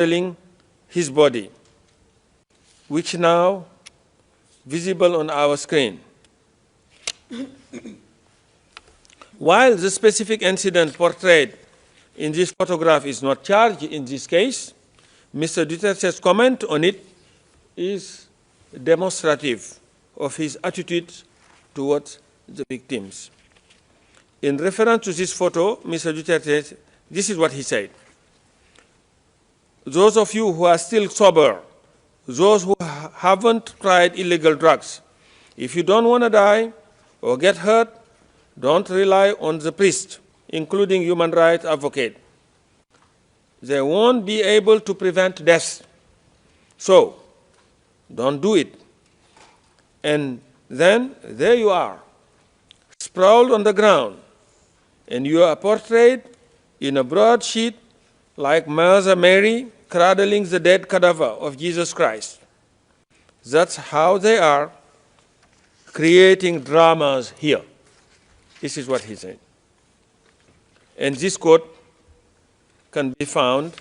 cradling his body, which now visible on our screen. While the specific incident portrayed in this photograph is not charged in this case, Mr. Duterte's comment on it is demonstrative of his attitude towards the victims. In reference to this photo, Mr. Duterte, this is what he said. Those of you who are still sober, those who haven't tried illegal drugs, if you don't want to die or get hurt, don't rely on the priest, including human rights advocate. They won't be able to prevent death. So, don't do it. And then, there you are, sprawled on the ground, and you are portrayed in a broadsheet like Mother Mary cradling the dead cadaver of Jesus Christ. That's how they are creating dramas here. This is what he said. And this quote can be found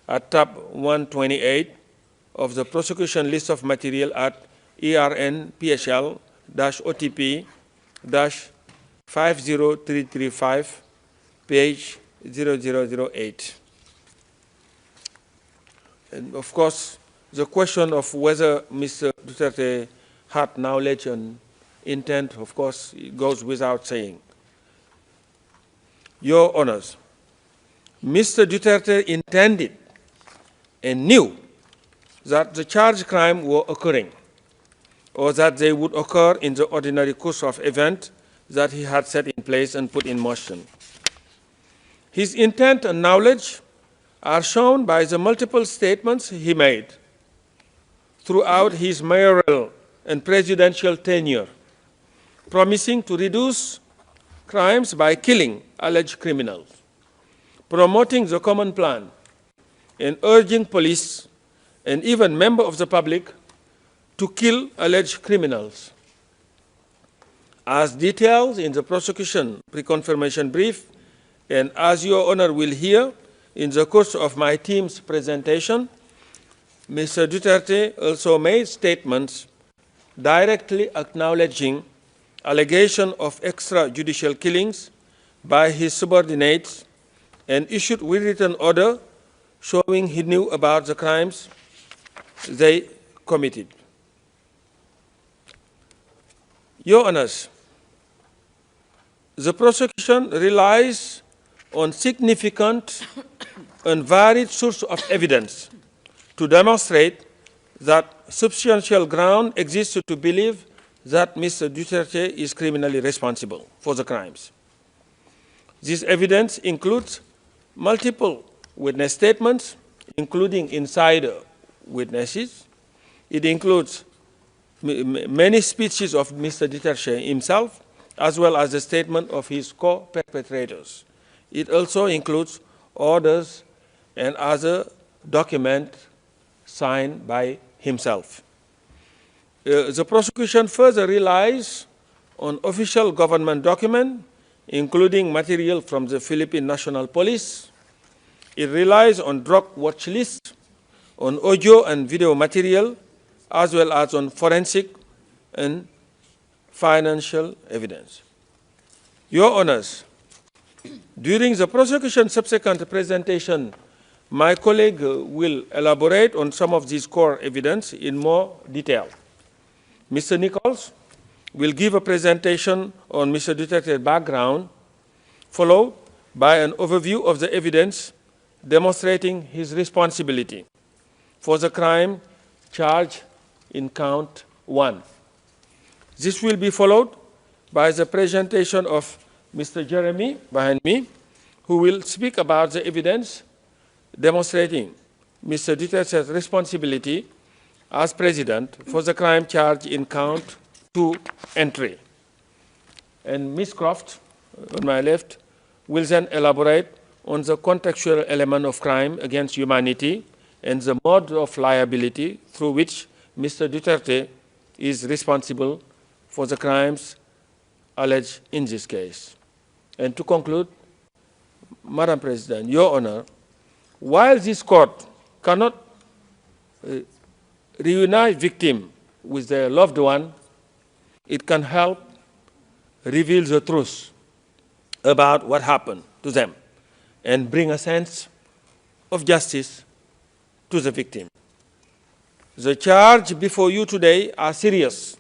at tab 128 of the prosecution list of material at ERN-PHL-OTP-50335, page 0008. And of course, the question of whether Mr. Duterte had knowledge and intent, of course, it goes without saying. Your Honors, Mr. Duterte intended and knew that the charged crime were occurring, or that they would occur in the ordinary course of events that he had set in place and put in motion. His intent and knowledge are shown by the multiple statements he made throughout his mayoral and presidential tenure, promising to reduce crimes by killing alleged criminals, promoting the common plan, and urging police and even members of the public to kill alleged criminals. As detailed in the prosecution pre-confirmation brief, and as Your Honor will hear in the course of my team's presentation, Mr. Duterte also made statements directly acknowledging allegation of extrajudicial killings by his subordinates and issued a written order showing he knew about the crimes they committed. Your Honors, the prosecution relies on significant and varied sources of evidence to demonstrate that substantial ground exists to believe that Mr. Duterte is criminally responsible for the crimes. This evidence includes multiple witness statements, including insider witnesses. It includes many speeches of Mr. Duterte himself, as well as the statement of his co-perpetrators. It also includes orders and other documents signed by himself. The prosecution further relies on official government documents, including material from the Philippine National Police. It relies on drug watch lists, on audio and video material, as well as on forensic and financial evidence. Your Honors, during the prosecution's subsequent presentation, my colleague will elaborate on some of these core evidence in more detail. Mr. Nichols will give a presentation on Mr. Duterte's background, followed by an overview of the evidence demonstrating his responsibility for the crime charged in count 1. This will be followed by the presentation of Mr. Jeremy behind me, who will speak about the evidence demonstrating Mr. Duterte's responsibility as President for the crime charged in count 2 entry. And Ms. Croft, on my left, will then elaborate on the contextual element of crime against humanity and the mode of liability through which Mr. Duterte is responsible for the crimes alleged in this case. And to conclude, Madam President, Your Honor, while this court cannot reunite victim with their loved one, it can help reveal the truth about what happened to them and bring a sense of justice to the victim. The charges before you today are serious,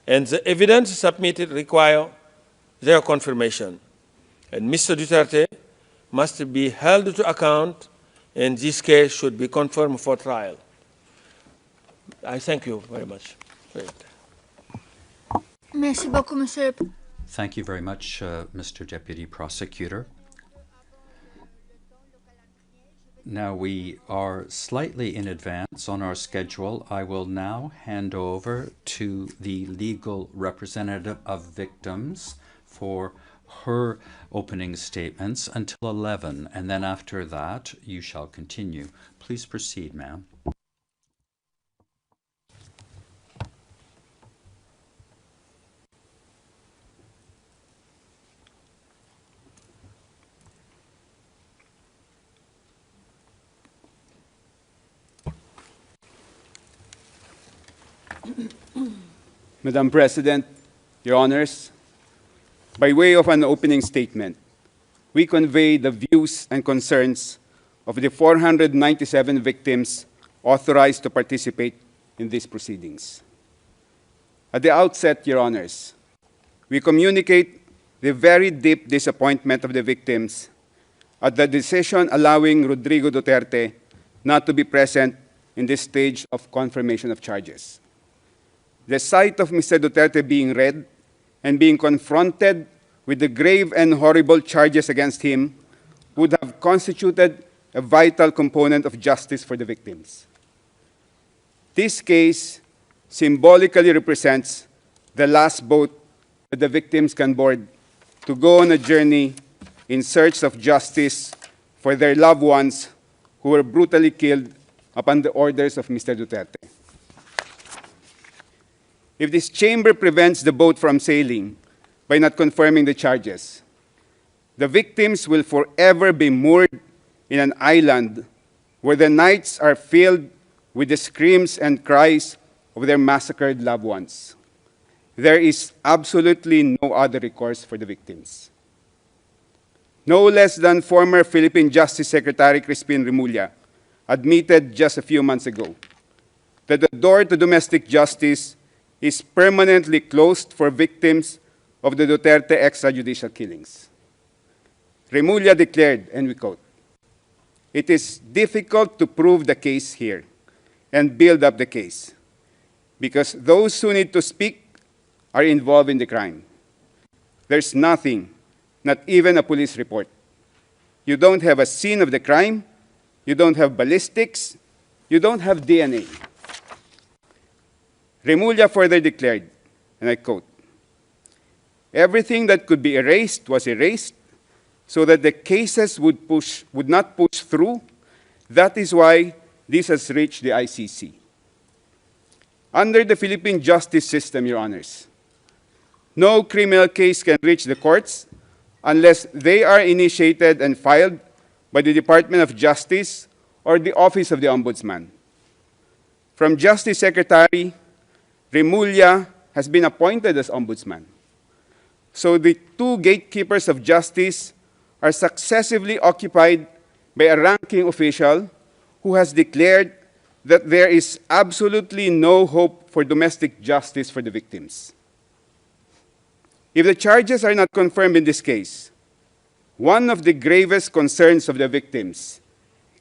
and the evidence submitted require their confirmation. And Mr. Duterte must be held to account, and this case should be confirmed for trial. I thank you very much. Merci beaucoup, Monsieur. Thank you very much, Mr. Deputy Prosecutor. Now we are slightly in advance on our schedule. I will now hand over to the legal representative of victims for her opening statements until 11, and then after that you shall continue. Please proceed, ma'am. Madam President, Your Honors, by way of an opening statement, we convey the views and concerns of the 497 victims authorized to participate in these proceedings. At the outset, Your Honors, we communicate the very deep disappointment of the victims at the decision allowing Rodrigo Duterte not to be present in this stage of confirmation of charges. The sight of Mr. Duterte being read and being confronted with the grave and horrible charges against him would have constituted a vital component of justice for the victims. This case symbolically represents the last boat that the victims can board to go on a journey in search of justice for their loved ones who were brutally killed upon the orders of Mr. Duterte. If this chamber prevents the boat from sailing by not confirming the charges, the victims will forever be moored in an island where the nights are filled with the screams and cries of their massacred loved ones. There is absolutely no other recourse for the victims. No less than former Philippine Justice Secretary Crispin Remulla admitted just a few months ago that the door to domestic justice is permanently closed for victims of the Duterte extrajudicial killings. Remulla declared, and we quote, "It is difficult to prove the case here and build up the case because those who need to speak are involved in the crime. There's nothing, not even a police report. You don't have a scene of the crime, you don't have ballistics, you don't have DNA." Remulla further declared, and I quote, "Everything that could be erased was erased so that the cases would not push through. That is why this has reached the ICC." Under the Philippine justice system, Your Honors, no criminal case can reach the courts unless they are initiated and filed by the Department of Justice or the Office of the Ombudsman. From Justice Secretary, Remulla has been appointed as Ombudsman. So the two gatekeepers of justice are successively occupied by a ranking official who has declared that there is absolutely no hope for domestic justice for the victims. If the charges are not confirmed in this case, one of the gravest concerns of the victims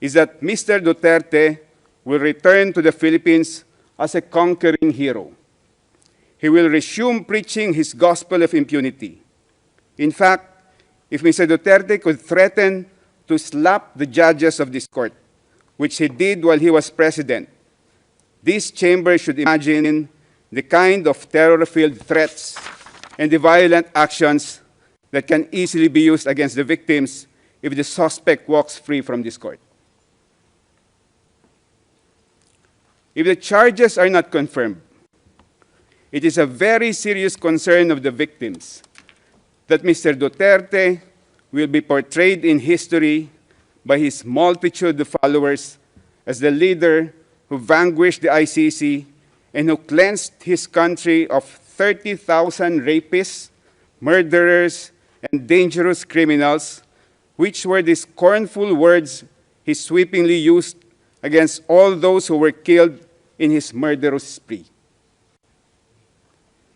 is that Mr. Duterte will return to the Philippines as a conquering hero. He will resume preaching his gospel of impunity. In fact, if Mr. Duterte could threaten to slap the judges of this court, which he did while he was president, this chamber should imagine the kind of terror-filled threats and the violent actions that can easily be used against the victims if the suspect walks free from this court. If the charges are not confirmed, it is a very serious concern of the victims that Mr. Duterte will be portrayed in history by his multitude of followers as the leader who vanquished the ICC and who cleansed his country of 30,000 rapists, murderers, and dangerous criminals, which were the scornful words he sweepingly used against all those who were killed in his murderous spree.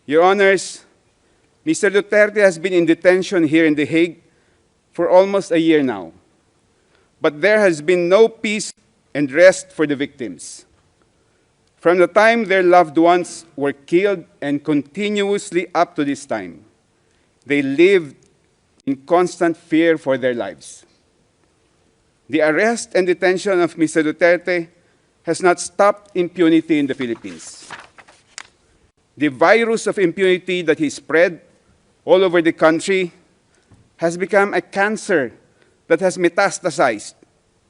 Your Honors, Mr. Duterte has been in detention here in The Hague for almost a year now, but there has been no peace and rest for the victims. From the time their loved ones were killed and continuously up to this time, they lived in constant fear for their lives. The arrest and detention of Mr. Duterte has not stopped impunity in the Philippines. The virus of impunity that he spread all over the country has become a cancer that has metastasized,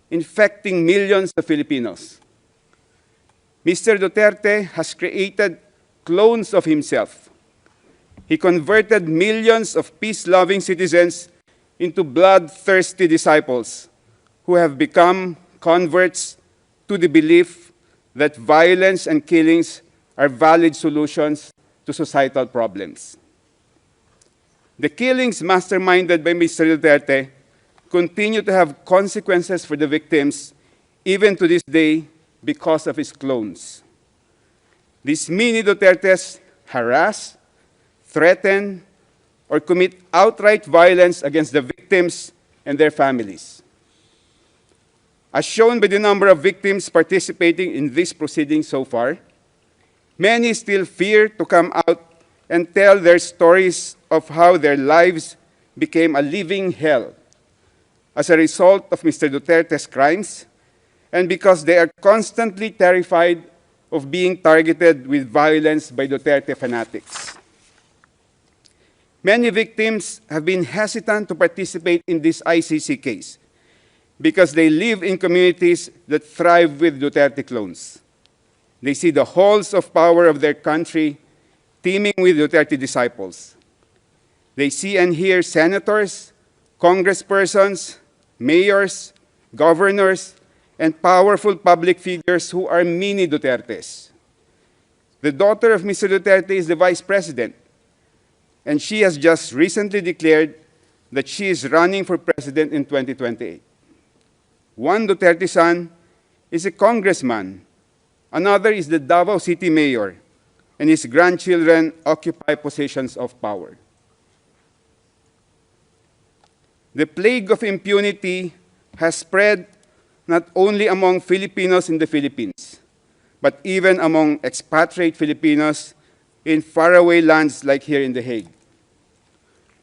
infecting millions of Filipinos. Mr. Duterte has created clones of himself. He converted millions of peace-loving citizens into bloodthirsty disciples who have become converts to the belief that violence and killings are valid solutions to societal problems. The killings masterminded by Mr. Duterte continue to have consequences for the victims even to this day because of his clones. These mini Dutertes harass, threaten, or commit outright violence against the victims and their families. As shown by the number of victims participating in this proceeding so far, many still fear to come out and tell their stories of how their lives became a living hell as a result of Mr. Duterte's crimes, and because they are constantly terrified of being targeted with violence by Duterte fanatics. Many victims have been hesitant to participate in this ICC case because they live in communities that thrive with Duterte clones. They see the halls of power of their country teeming with Duterte disciples. They see and hear senators, congresspersons, mayors, governors, and powerful public figures who are mini Dutertes. The daughter of Mr. Duterte is the vice president, and she has just recently declared that she is running for president in 2028. One Duterte son is a congressman. Another is the Davao City mayor, and his grandchildren occupy positions of power. The plague of impunity has spread not only among Filipinos in the Philippines, but even among expatriate Filipinos in faraway lands like here in The Hague.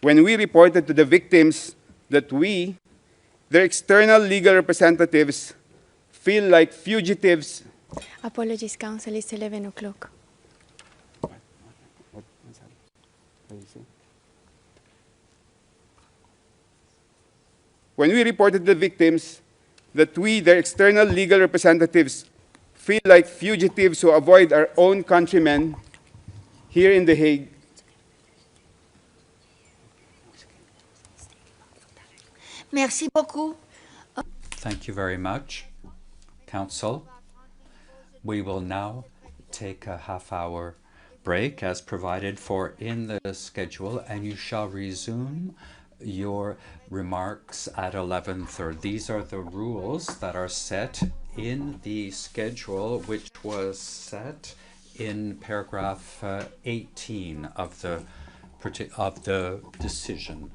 When we reported to the victims that we, their external legal representatives, feel like fugitives. Apologies, counsel, it's 11 o'clock. When we reported to the victims that we, their external legal representatives, feel like fugitives who avoid our own countrymen here in The Hague, Merci beaucoup. Thank you very much, Council. We will now take a half-hour break as provided for in the schedule, and you shall resume your remarks at 11:30. These are the rules that are set in the schedule, which was set in paragraph 18 of the decision.